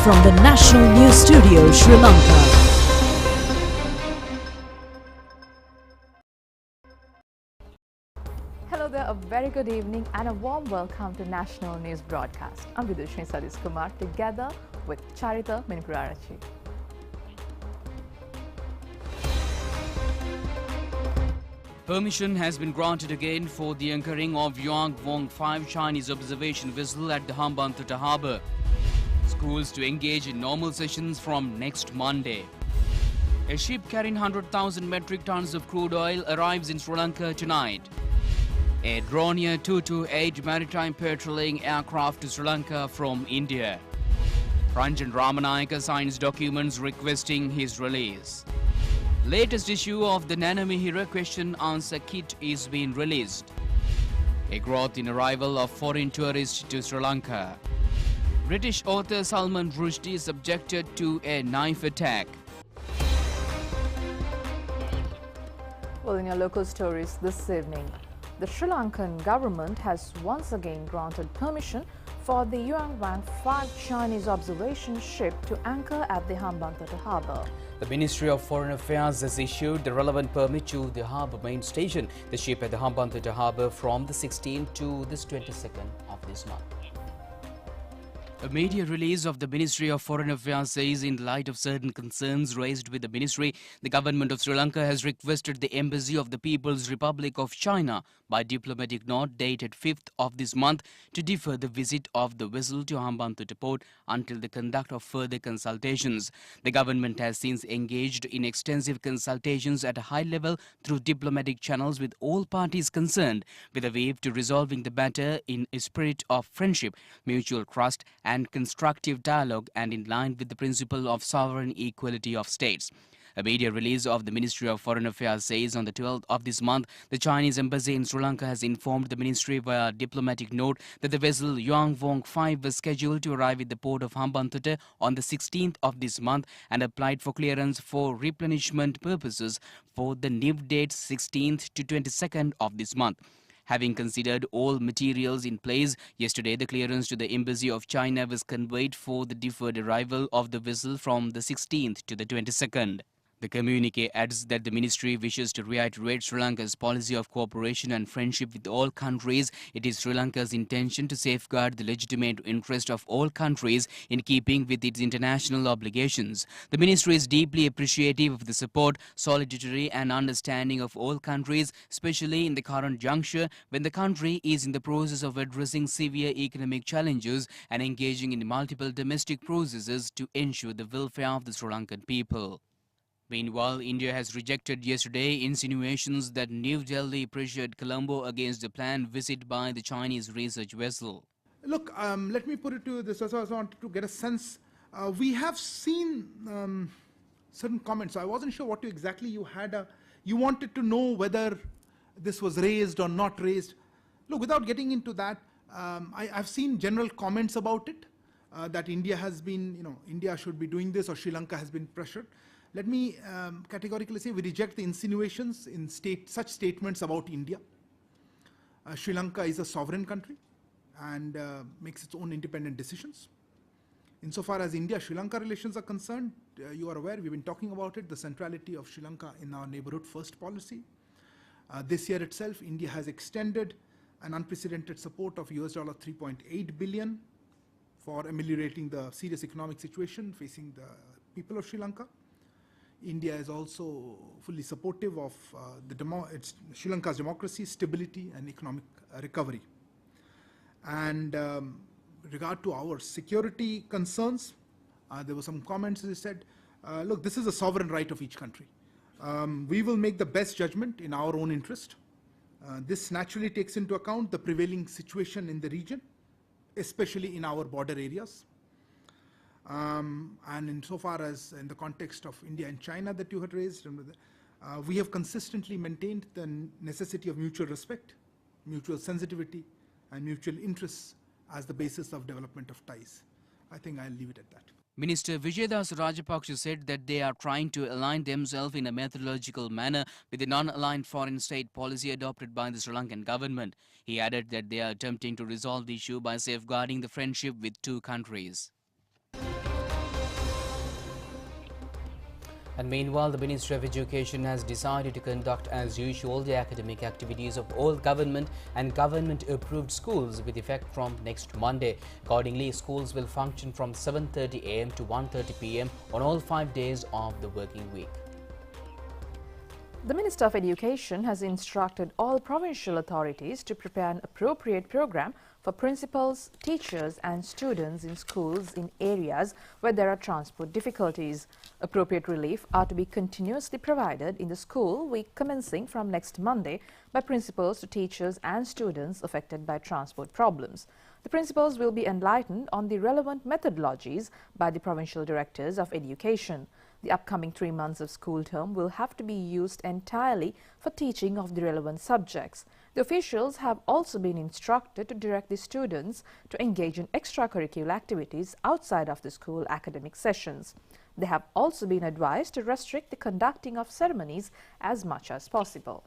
from the National News Studio, Sri Lanka. Hello there, a very good evening and a warm welcome to National News Broadcast. I'm Vidushni Sadish Kumar together with Charita Minipurarachi. Permission has been granted again for the anchoring of Yuan Wong 5 Chinese observation vessel at the Hambantota harbour. Schools to engage in normal sessions from next Monday. A ship carrying 100,000 metric tons of crude oil arrives in Sri Lanka tonight. A Dornier 228 maritime patrolling aircraft to Sri Lanka from India. Ranjan Ramanayaka signs documents requesting his release. Latest issue of the Nanamihira question answer kit is being released. A growth in arrival of foreign tourists to Sri Lanka. British author Salman Rushdie subjected to a knife attack. Well, in your local stories this evening, the Sri Lankan government has once again granted permission for the Yuan Wang 5 Chinese observation ship to anchor at the Hambantota harbour. The Ministry of Foreign Affairs has issued the relevant permit to the harbour main station, the ship at the Hambantota harbour from the 16th to this 22nd of this month. A media release of the Ministry of Foreign Affairs says in light of certain concerns raised with the ministry, the government of Sri Lanka has requested the Embassy of the People's Republic of China by diplomatic note dated 5th of this month to defer the visit of the vessel to Hambantota port until the conduct of further consultations. The government has since engaged in extensive consultations at a high level through diplomatic channels with all parties concerned, with a view to resolving the matter in a spirit of friendship, mutual trust and constructive dialogue and in line with the principle of sovereign equality of states. A media release of the Ministry of Foreign Affairs says on the 12th of this month, the Chinese embassy in Sri Lanka has informed the ministry via diplomatic note that the vessel Yuan Wong 5 was scheduled to arrive at the port of Hambantota on the 16th of this month and applied for clearance for replenishment purposes for the new date 16th to 22nd of this month. Having considered all materials in place, yesterday the clearance to the Embassy of China was conveyed for the deferred arrival of the vessel from the 16th to the 22nd. The communique adds that the ministry wishes to reiterate Sri Lanka's policy of cooperation and friendship with all countries. It is Sri Lanka's intention to safeguard the legitimate interest of all countries in keeping with its international obligations. The ministry is deeply appreciative of the support, solidarity and understanding of all countries, especially in the current juncture when the country is in the process of addressing severe economic challenges and engaging in multiple domestic processes to ensure the welfare of the Sri Lankan people. Meanwhile, India has rejected yesterday insinuations that New Delhi pressured Colombo against the planned visit by the Chinese research vessel. Look, let me put it to this. I wanted to get a sense. We have seen certain comments. I wasn't sure what exactly you had. You wanted to know whether this was raised or not raised. Look, without getting into that, I've seen general comments about it, that India has been, India should be doing this or Sri Lanka has been pressured. Let me categorically say we reject the insinuations in such statements about India. Sri Lanka is a sovereign country and makes its own independent decisions. Insofar as India-Sri Lanka relations are concerned, you are aware, we've been talking about it, the centrality of Sri Lanka in our neighborhood first policy. This year itself, India has extended an unprecedented support of US $3.8 billion for ameliorating the serious economic situation facing the people of Sri Lanka. India is also fully supportive of Sri Lanka's democracy, stability and economic recovery. And regard to our security concerns, there were some comments that said, look, this is a sovereign right of each country. We will make the best judgment in our own interest. This naturally takes into account the prevailing situation in the region, especially in our border areas. And insofar as in the context of India and China that you had raised, we have consistently maintained the necessity of mutual respect, mutual sensitivity, and mutual interests as the basis of development of ties. I think I'll leave it at that. Minister Vijayadas Rajapaksa said that they are trying to align themselves in a methodological manner with the non-aligned foreign state policy adopted by the Sri Lankan government. He added that they are attempting to resolve the issue by safeguarding the friendship with two countries. And meanwhile, the Ministry of Education has decided to conduct as usual the academic activities of all government and government-approved schools with effect from next Monday. Accordingly, schools will function from 7:30 a.m. to 1:30 p.m. on all 5 days of the working week. The Minister of Education has instructed all provincial authorities to prepare an appropriate program for principals, teachers and students in schools in areas where there are transport difficulties. Appropriate relief are to be continuously provided in the school week commencing from next Monday by principals to teachers and students affected by transport problems. The principals will be enlightened on the relevant methodologies by the provincial directors of education. The upcoming 3 months of school term will have to be used entirely for teaching of the relevant subjects. The officials have also been instructed to direct the students to engage in extracurricular activities outside of the school academic sessions. They have also been advised to restrict the conducting of ceremonies as much as possible.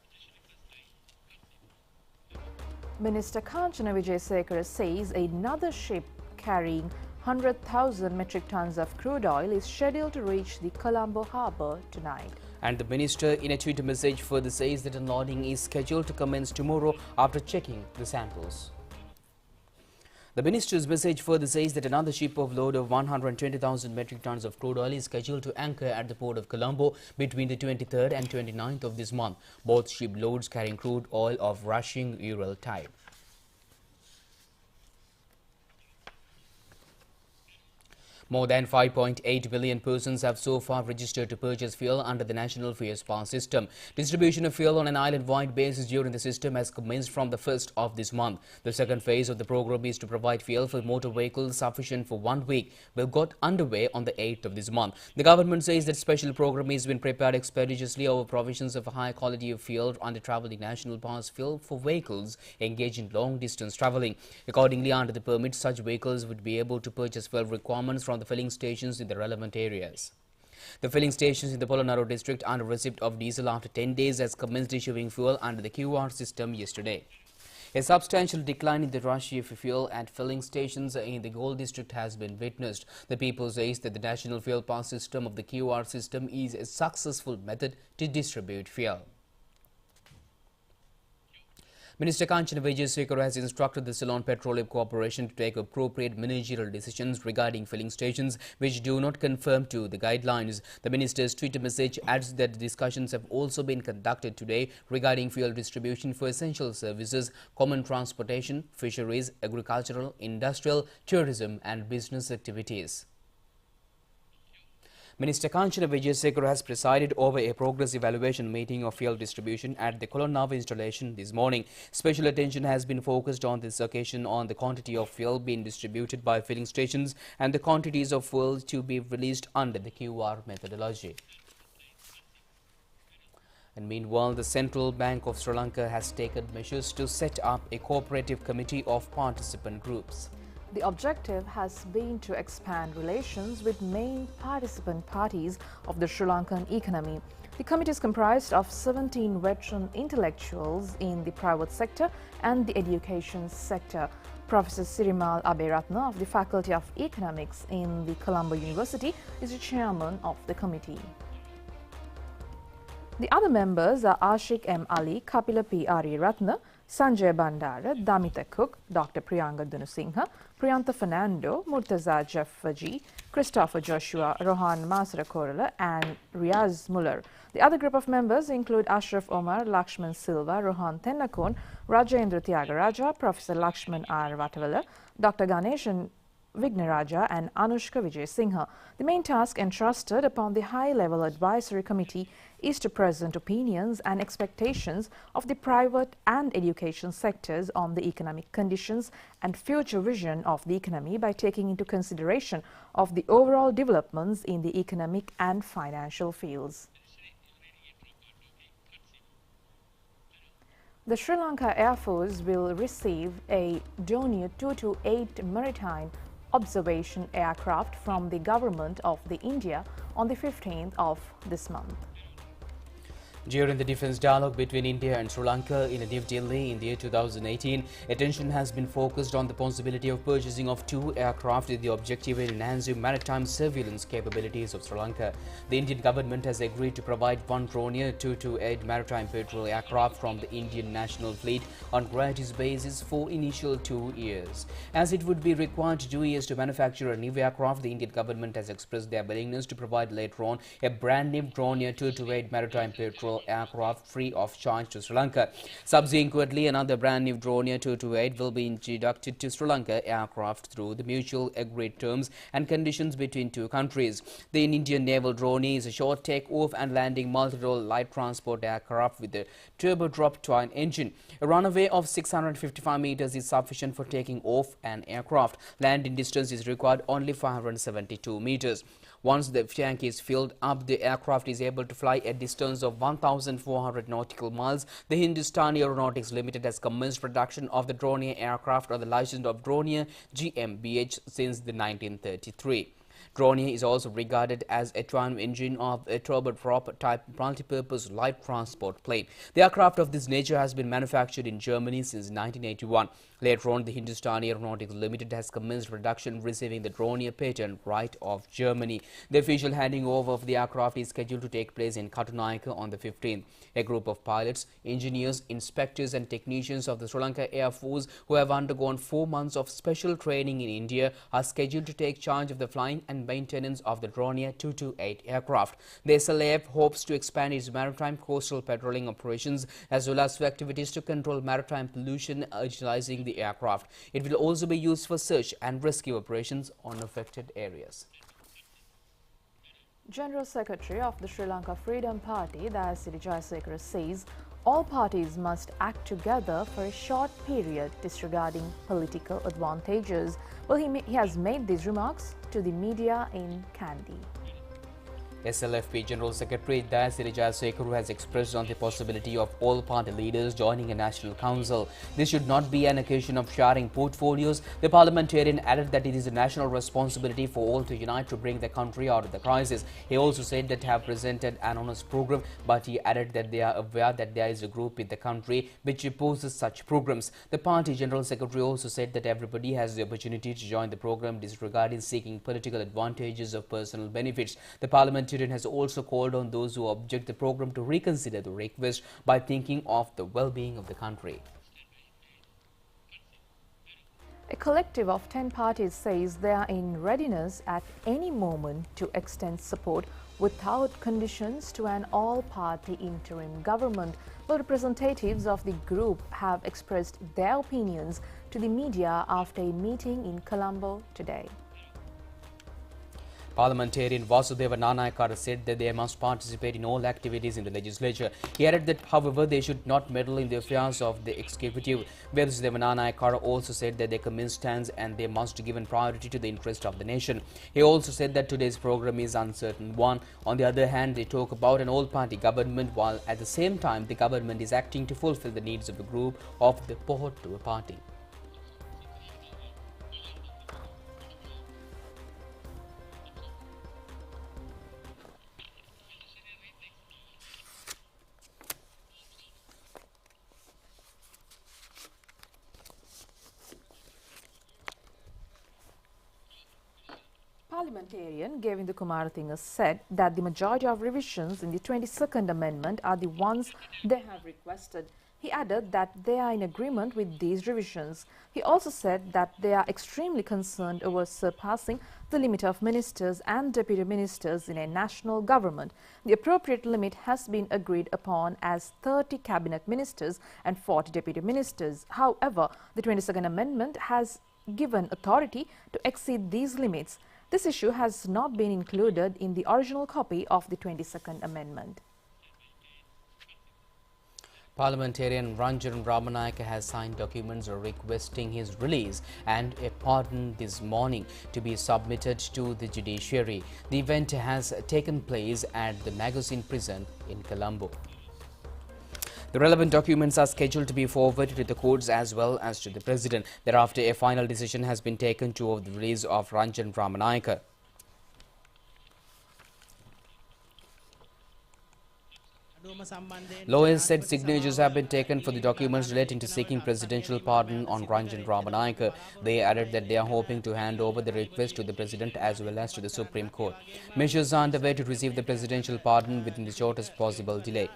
Minister Kanchana Wijesekara says another ship carrying 100,000 metric tons of crude oil is scheduled to reach the Colombo harbour tonight. And the minister in a Twitter message further says that unloading is scheduled to commence tomorrow after checking the samples. The minister's message further says that another ship of load of 120,000 metric tons of crude oil is scheduled to anchor at the port of Colombo between the 23rd and 29th of this month. Both ship loads carrying crude oil of Russian Ural type. More than 5.8 million persons have so far registered to purchase fuel under the National Fuel Pass system. Distribution of fuel on an island-wide basis during the system has commenced from the 1st of this month. The second phase of the program is to provide fuel for motor vehicles sufficient for 1 week. Will got underway on the 8th of this month. The government says that special program has been prepared expeditiously over provisions of a high quality of fuel under travelling National Pass fuel for vehicles engaged in long-distance travelling. Accordingly, under the permit, such vehicles would be able to purchase fuel requirements from the filling stations in the relevant areas. The filling stations in the Polonnaru district under receipt of diesel after 10 days has commenced issuing fuel under the QR system yesterday. A substantial decline in the rush of fuel at filling stations in the Gold district has been witnessed. The people says that the National Fuel Pass system of the QR system is a successful method to distribute fuel. Minister Kanchana Wijesekara has instructed the Ceylon Petroleum Corporation to take appropriate managerial decisions regarding filling stations which do not conform to the guidelines. The minister's Twitter message adds that discussions have also been conducted today regarding fuel distribution for essential services, common transportation, fisheries, agricultural, industrial, tourism and business activities. Minister Kanchana Wijesekara has presided over a progress evaluation meeting of fuel distribution at the Colombo installation this morning. Special attention has been focused on this occasion on the quantity of fuel being distributed by filling stations and the quantities of fuel to be released under the QR methodology. And meanwhile, the Central Bank of Sri Lanka has taken measures to set up a cooperative committee of participant groups. The objective has been to expand relations with main participant parties of the Sri Lankan economy. The committee is comprised of 17 veteran intellectuals in the private sector and the education sector. Professor Sirimal Aberatna of the Faculty of Economics in the Colombo University is the chairman of the committee. The other members are Ashik M. Ali, Kapila P. Ariyaratna, Sanjay Bandara, Damita Cook, Dr. Priyanga Dunusingha, Priyantha Fernando, Murtaza Jaffaji, Christopher Joshua, Rohan Masarakorala and Riaz Muller. The other group of members include Ashraf Omar, Lakshman Silva, Rohan Tennakon, Rajendra Tyagaraja, Professor Lakshman R. Vatawala, Dr. Ganeshan Vignaraja and Anushka Vijay Singha. The main task entrusted upon the high-level advisory committee is to present opinions and expectations of the private and education sectors on the economic conditions and future vision of the economy by taking into consideration of the overall developments in the economic and financial fields. The Sri Lanka Air Force will receive a Dornier 228 maritime observation aircraft from the government of India on the 15th of this month. During the defense dialogue between India and Sri Lanka in New Delhi in the year 2018, attention has been focused on the possibility of purchasing of 2 aircraft with the objective of enhancing maritime surveillance capabilities of Sri Lanka. The Indian government has agreed to provide 1 Dornier 228 maritime patrol aircraft from the Indian National Fleet on gratis basis for initial 2 years. As it would be required 2 years to manufacture a new aircraft, the Indian government has expressed their willingness to provide later on a brand new Dornier 228 maritime patrol aircraft free of charge to Sri Lanka. Subsequently, another brand new Dornier 228 will be introduced to Sri Lanka aircraft through the mutual agreed terms and conditions between 2 countries. The Indian Naval Dornier is a short take-off and landing multi-role light transport aircraft with a turboprop twin engine. A runway of 655 meters is sufficient for taking off an aircraft. Landing distance is required only 572 meters. Once the tank is filled up, the aircraft is able to fly a distance of 1,400 nautical miles. The Hindustani Aeronautics Limited has commenced production of the Dornier aircraft on the license of Dornier GmbH since the 1933. Dornier is also regarded as a twin engine of a turboprop type multi-purpose light transport plane. The aircraft of this nature has been manufactured in Germany since 1981. Later on, the Hindustani Aeronautics Limited has commenced production, receiving the Dornier patent right of Germany. The official handing over of the aircraft is scheduled to take place in Katunayake on the 15th. A group of pilots, engineers, inspectors and technicians of the Sri Lanka Air Force who have undergone 4 months of special training in India are scheduled to take charge of the flying and maintenance of the Dornier 228 aircraft. The SLAF hopes to expand its maritime coastal patrolling operations as well as for activities to control maritime pollution utilizing the aircraft. It will also be used for search and rescue operations on affected areas. General Secretary of the Sri Lanka Freedom Party, Dayasiri Jayasekara, says all parties must act together for a short period, disregarding political advantages. Well, he has made these remarks to the media in Kandy. SLFP General Secretary Dayasiri Jayasekara has expressed on the possibility of all party leaders joining a national council. This should not be an occasion of sharing portfolios. The parliamentarian added that it is a national responsibility for all to unite to bring the country out of the crisis. He also said that they have presented an honest program, but he added that they are aware that there is a group in the country which opposes such programs. The party General Secretary also said that everybody has the opportunity to join the program, disregarding seeking political advantages or personal benefits. The parliamentarian has also called on those who object the program to reconsider the request by thinking of the well-being of the country. A collective of 10 parties says they are in readiness at any moment to extend support without conditions to an all-party interim government. But representatives of the group have expressed their opinions to the media after a meeting in Colombo today. Parliamentarian Vasudeva Nanayakara said that they must participate in all activities in the legislature. He added that, however, they should not meddle in the affairs of the executive. Vasudeva Nanayakara also said that their common stance and they must give priority to the interest of the nation. He also said that today's program is an uncertain one. On the other hand, they talk about an all-party government, while at the same time the government is acting to fulfill the needs of a group of the poor to a party. Parliamentarian Govinda Kumaratunga said that the majority of revisions in the 22nd Amendment are the ones they have requested. He added that they are in agreement with these revisions. He also said that they are extremely concerned over surpassing the limit of ministers and deputy ministers in a national government. The appropriate limit has been agreed upon as 30 cabinet ministers and 40 deputy ministers. However, the 22nd Amendment has given authority to exceed these limits. This issue has not been included in the original copy of the 22nd Amendment. Parliamentarian Ranjan Ramanayake has signed documents requesting his release and a pardon this morning to be submitted to the judiciary. The event has taken place at the Magazine prison in Colombo. The relevant documents are scheduled to be forwarded to the courts as well as to the President. Thereafter, a final decision has been taken to the release of Ranjan Ramanayake. Lawyers said signatures have been taken for the documents relating to seeking presidential pardon on Ranjan Ramanayake. They added that they are hoping to hand over the request to the president as well as to the Supreme Court. Measures are underway to receive the presidential pardon within the shortest possible delay.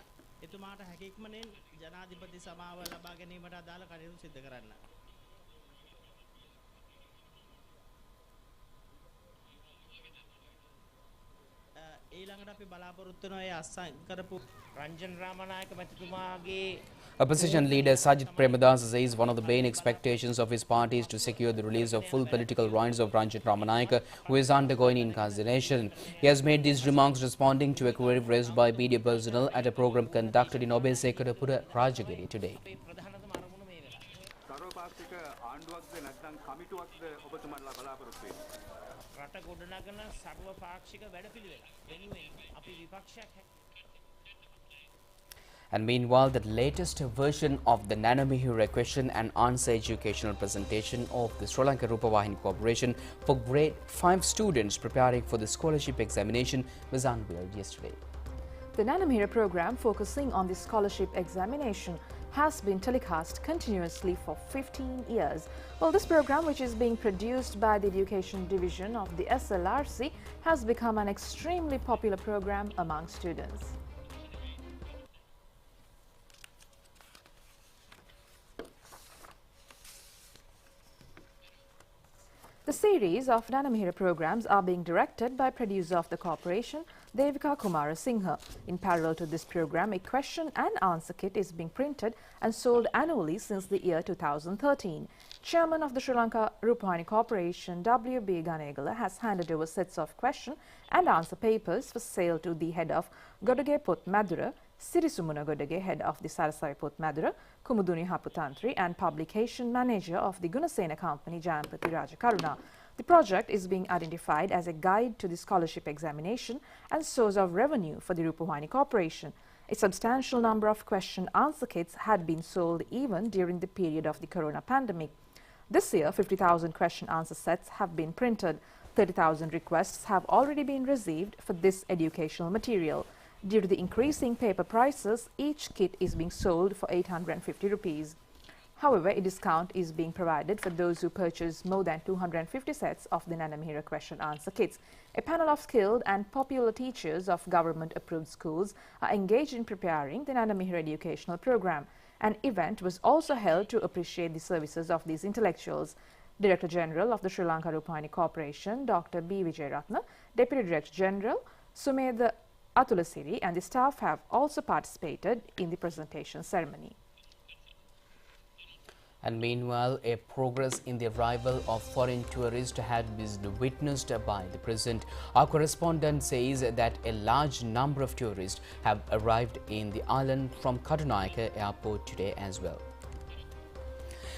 Opposition leader Sajid Premadasa says one of the main expectations of his party is to secure the release of full political rights of Ranjan Ramanayake, who is undergoing incarceration. He has made these remarks responding to a query raised by media personnel at a program conducted in Obesekarapura, Rajagiri today. And meanwhile, the latest version of the Nanamihura question and answer educational presentation of the Sri Lanka Rupavahini Corporation for grade 5 students preparing for the scholarship examination was unveiled yesterday. The Nanamihura program, focusing on the scholarship examination, has been telecast continuously for 15 years. Well, this program, which is being produced by the Education Division of the SLRC, has become an extremely popular program among students. The series of Nanamihura programs are being directed by producer of the corporation, Devika Kumara Singha. In parallel to this program, a question and answer kit is being printed and sold annually since the year 2013. Chairman of the Sri Lanka Rupavahini Corporation, W.B. Ganegala, has handed over sets of question and answer papers for sale to the head of Godage Pot Madura, Sirisumuna Godage, head of the Sarasai Pot Madura, Kumuduni Haputantri, and publication manager of the Gunasena company, Jayampati Rajakaruna. The project is being identified as a guide to the scholarship examination and source of revenue for the Rupavahini Corporation. A substantial number of question-answer kits had been sold even during the period of the corona pandemic. This year, 50,000 question-answer sets have been printed. 30,000 requests have already been received for this educational material. Due to the increasing paper prices, each kit is being sold for 850 rupees. However, a discount is being provided for those who purchase more than 250 sets of the Nanamihura question-answer kits. A panel of skilled and popular teachers of government-approved schools are engaged in preparing the Nanamihura educational program. An event was also held to appreciate the services of these intellectuals. Director General of the Sri Lanka Rupavahini Corporation, Dr. B. Vijayaratna, Deputy Director General Sumedha Atulasiri, and the staff have also participated in the presentation ceremony. And meanwhile, a progress in the arrival of foreign tourists had been witnessed by the President. Our correspondent says that a large number of tourists have arrived in the island from Katunayake airport today as well.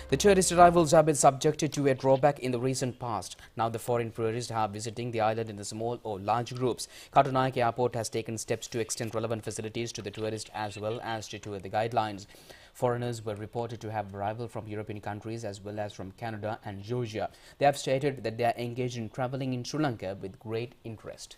The tourist arrivals have been subjected to a drawback in the recent past. Now the foreign tourists are visiting the island in the small or large groups. Katunayake Airport has taken steps to extend relevant facilities to the tourists as well as to the guidelines. Foreigners were reported to have arrival from European countries as well as from Canada and Georgia. They have stated that they are engaged in travelling in Sri Lanka with great interest.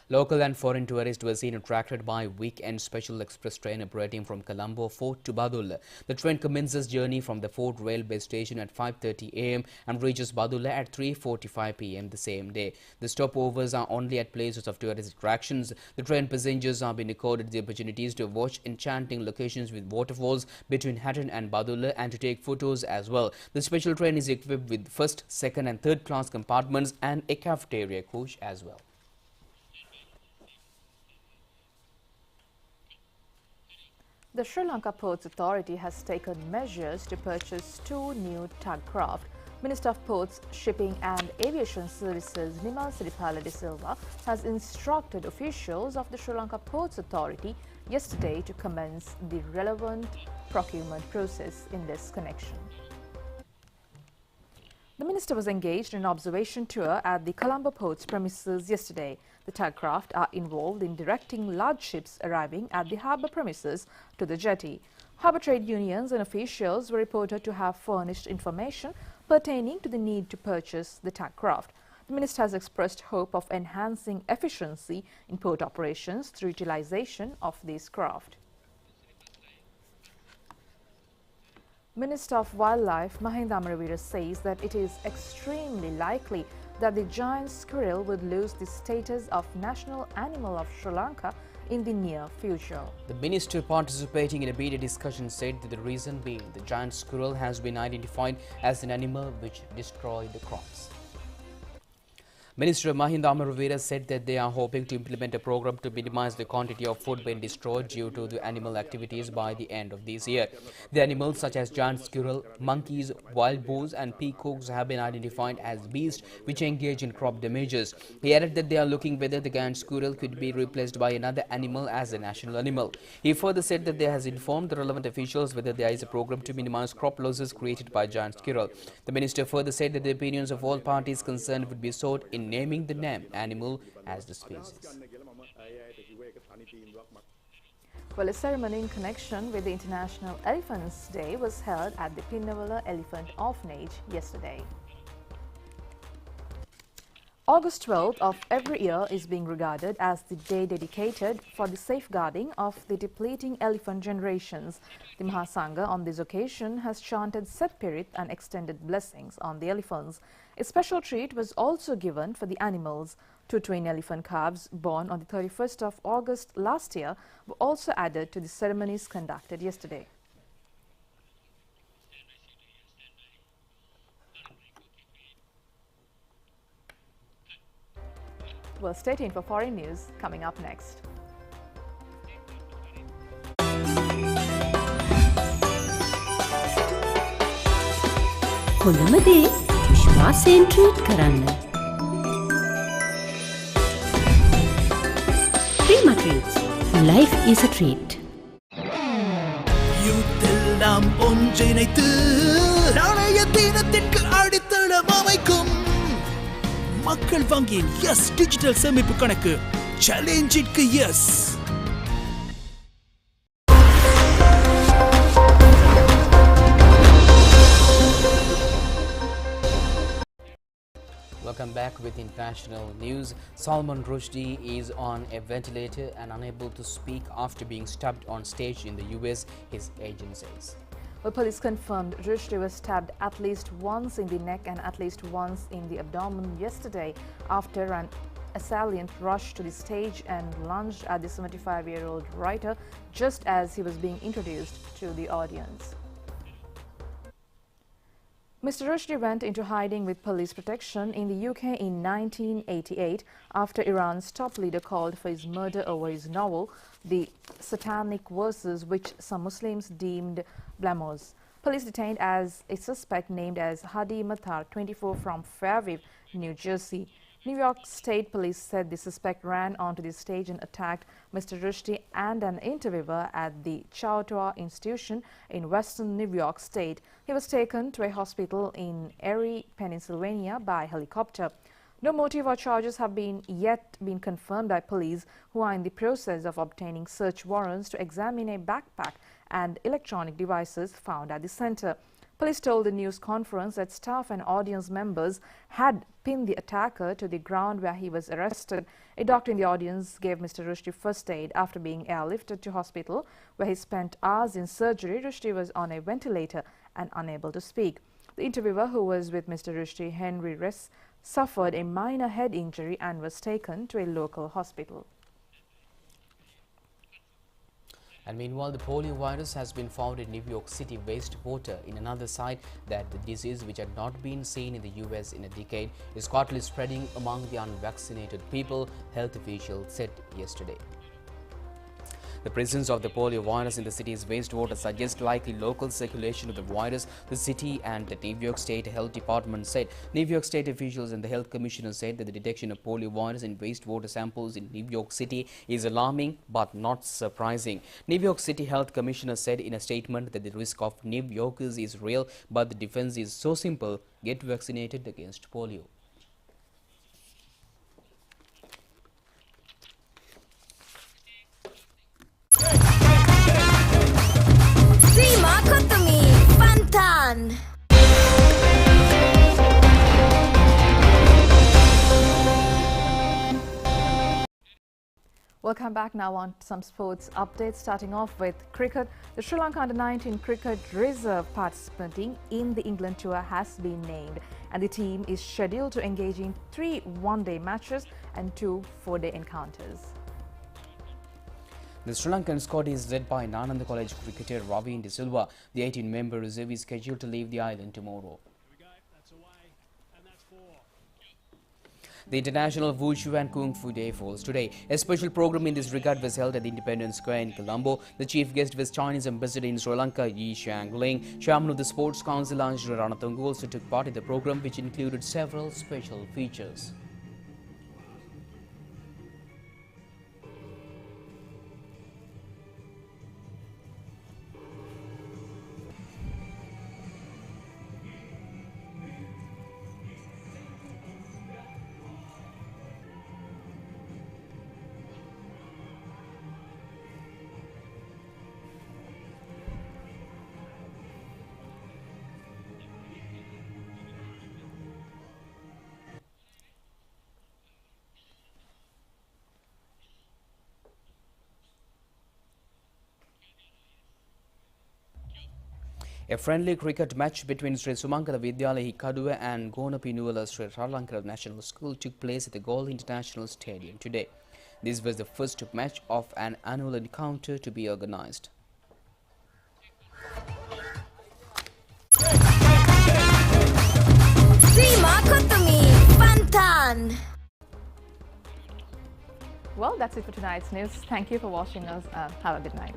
Local and foreign tourists were seen attracted by weekend special express train operating from Colombo Fort to Badulla. The train commences journey from the Fort railway station at 5:30 am and reaches Badulla at 3:45 pm the same day. The stopovers are only at places of tourist attractions. The train passengers are being accorded the opportunities to watch enchanting locations with waterfalls between Hatton and Badulla and to take photos as well. The special train is equipped with first, second and third class compartments and a cafeteria coach as well. The Sri Lanka Ports Authority has taken measures to purchase 2 new tug craft. Minister of Ports, Shipping and Aviation Services Nimal Siripala de Silva has instructed officials of the Sri Lanka Ports Authority yesterday to commence the relevant procurement process in this connection. The minister was engaged in an observation tour at the Colombo Ports premises yesterday. The tug craft are involved in directing large ships arriving at the harbour premises to the jetty. Harbour trade unions and officials were reported to have furnished information pertaining to the need to purchase the tug craft. The minister has expressed hope of enhancing efficiency in port operations through utilization of these craft. Minister of Wildlife Mahinda Amaravira says that it is extremely likely that the giant squirrel would lose the status of national animal of Sri Lanka in the near future. The minister participating in a media discussion said that the reason being the giant squirrel has been identified as an animal which destroyed the crops. Minister Mahinda Amaravira said that they are hoping to implement a program to minimize the quantity of food being destroyed due to the animal activities by the end of this year. The animals such as giant squirrel, monkeys, wild boars and peacocks have been identified as beasts which engage in crop damages. He added that they are looking whether the giant squirrel could be replaced by another animal as a national animal. He further said that they has informed the relevant officials whether there is a program to minimize crop losses created by giant squirrel. The minister further said that the opinions of all parties concerned would be sought in naming the animal as the species. Well, a ceremony in connection with the International Elephants Day was held at the Pinnavala Elephant Orphanage yesterday. August 12th of every year is being regarded as the day dedicated for the safeguarding of the depleting elephant generations. The Mahasangha on this occasion has chanted Set Pirit and extended blessings on the elephants. A special treat was also given for the animals. 2 twin elephant calves born on the 31st of August last year were also added to the ceremonies conducted yesterday. Well, stay tuned for foreign news coming up next. හොඳම දේ විශ්වාසයෙන් treat කරන්න. Prima Treats. Life is a treat. யூத்தெல்லாம் ஒன்றிணைத்து நாளைய தினத்திற்கு அடித்தளம் அமைக்கும் மக்கள் வங்கியின் எஸ் டிஜிட்டல் சேமிப்பு கணக்கு சேலஞ்சிற்கு S. Welcome back with international news. Salman Rushdie is on a ventilator and unable to speak after being stabbed on stage in the US, his agent says. Well, police confirmed Rushdie was stabbed at least once in the neck and at least once in the abdomen yesterday after an assailant rushed to the stage and lunged at the 75-year-old writer just as he was being introduced to the audience. Mr. Rushdie went into hiding with police protection in the UK in 1988 after Iran's top leader called for his murder over his novel, The Satanic Verses, which some Muslims deemed blasphemous. Police detained as a suspect named as Hadi Mathar, 24, from Fairview, New Jersey. New York State Police said the suspect ran onto the stage and attacked Mr. Rushdie and an interviewer at the Chautauqua Institution in western New York State. He was taken to a hospital in Erie, Pennsylvania by helicopter. No motive or charges have yet been confirmed by police, who are in the process of obtaining search warrants to examine a backpack and electronic devices found at the center. Police told the news conference that staff and audience members had pinned the attacker to the ground where he was arrested. A doctor in the audience gave Mr. Rushdie first aid after being airlifted to hospital, where he spent hours in surgery. Rushdie was on a ventilator and unable to speak. The interviewer, who was with Mr. Rushdie, Henry Ress, suffered a minor head injury and was taken to a local hospital. And meanwhile, the polio virus has been found in New York City wastewater, in another side that the disease, which had not been seen in the US in a decade, is quietly spreading among the unvaccinated people, health officials said yesterday. The presence of the polio virus in the city's wastewater suggests likely local circulation of the virus, the city and the New York State Health Department said. New York State officials and the health commissioner said that the detection of polio virus in wastewater samples in New York City is alarming but not surprising. New York City Health Commissioner said in a statement that the risk of New Yorkers is real, but the defense is so simple: get vaccinated against polio. Prima Kotomi Pantan. Welcome back. Now on some sports updates, starting off with cricket. The Sri Lanka Under-19 cricket reserve participating in the England tour has been named, and the team is scheduled to engage in 3 one-day matches and 2 four-day encounters. The Sri Lankan squad is led by Nananda College cricketer Ravi De Silva. The 18-member reserve is scheduled to leave the island tomorrow. The International Wushu and Kung Fu Day falls today. A special program in this regard was held at the Independence Square in Colombo. The chief guest was Chinese ambassador in Sri Lanka, Yi Xiangling. Chairman of the Sports Council, Angela Ranatungu, also took part in the program, which included several special features. A friendly cricket match between Sri Sumankara Vidyalaya Hikaduwa and Gonapinuwala Sri Lanka National School took place at the Galle International Stadium today. This was the first match of an annual encounter to be organised. Well, that's it for tonight's news. Thank you for watching us. Have a good night.